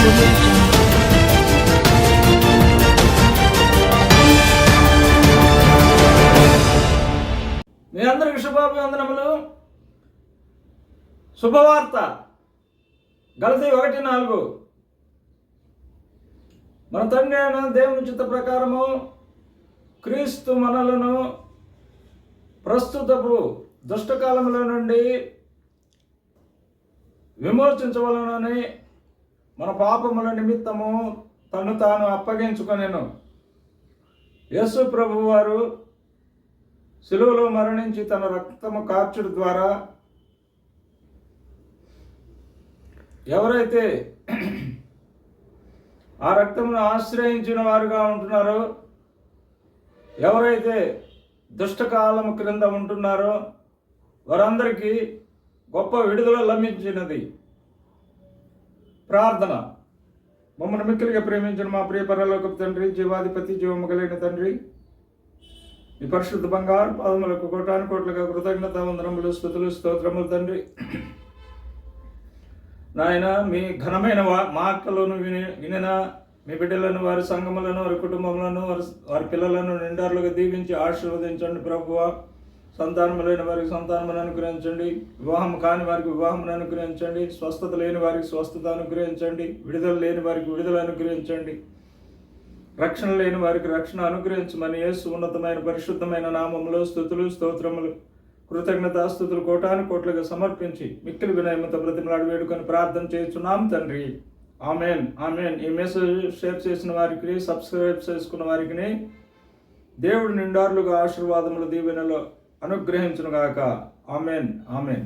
మీ అందరికి శుభాభివందనములు. శుభవార్త గలతీ 1:4. మన తండ్రి అయిన దేవుని చిత్త ప్రకారము క్రీస్తు మనలను ప్రస్తుతపు దుష్టకాలంలో నుండి విమోచించవలనని మన పాపముల నిమిత్తము తను తాను అప్పగించుకొనెను. యేసు ప్రభువు వారు శిలువలో మరణించి తన రక్తము కార్చుడు ద్వారా ఎవరైతే ఆ రక్తమును ఆశ్రయించిన వారుగా ఉంటున్నారో, ఎవరైతే దుష్టకాలము క్రింద ఉంటున్నారో వారందరికీ గొప్ప విడుదల లభించినది. ప్రార్థన. మమ్మల్ని మిక్కిలిగా ప్రేమించిన మా ప్రియ పరలోకపు తండ్రి, జీవాధిపతి, జీవము కలిగిన తండ్రి, ఈ పరిశుద్ధ బంగారు పాదములకు కోటాను కోట్లుగా కృతజ్ఞత వందనములు, స్తుతులు, స్తోత్రములు తండ్రి. నాయన, మీ ఘనమైన మాటలను వినిన మీ బిడ్డలను, వారి సంఘములను, వారి కుటుంబములను, వారి పిల్లలను నిండారులుగా దీవించి ఆశీర్వదించండి ప్రభువా. సంతానము లేని వారికి సంతానమును అనుగ్రహించండి, వివాహం కాని వారికి వివాహమును అనుగ్రహించండి, స్వస్థత లేని వారికి స్వస్థత అనుగ్రహించండి, విడుదల లేని వారికి విడుదల అనుగ్రహించండి, రక్షణ లేని వారికి రక్షణ అనుగ్రహించమని యేసు ఉన్నతమైన పరిశుద్ధమైన నామములో స్తుతులు, స్తోత్రములు, కృతజ్ఞతాస్తుతులు కోటాను కోట్లుగా సమర్పించి మిక్కిలి వినయముతో బ్రతిమలాడి వేడుకొని ప్రార్థన చేస్తున్నాం తండ్రి. Amen, amen. ఈ మెసేజ్ షేర్ చేసిన వారికి, సబ్స్క్రైబ్ చేసుకున్న వారికి దేవుడు నిండారులుగా ఆశీర్వాదములు, దీవెనలు అనుగ్రహించునుగాక. Amen, amen.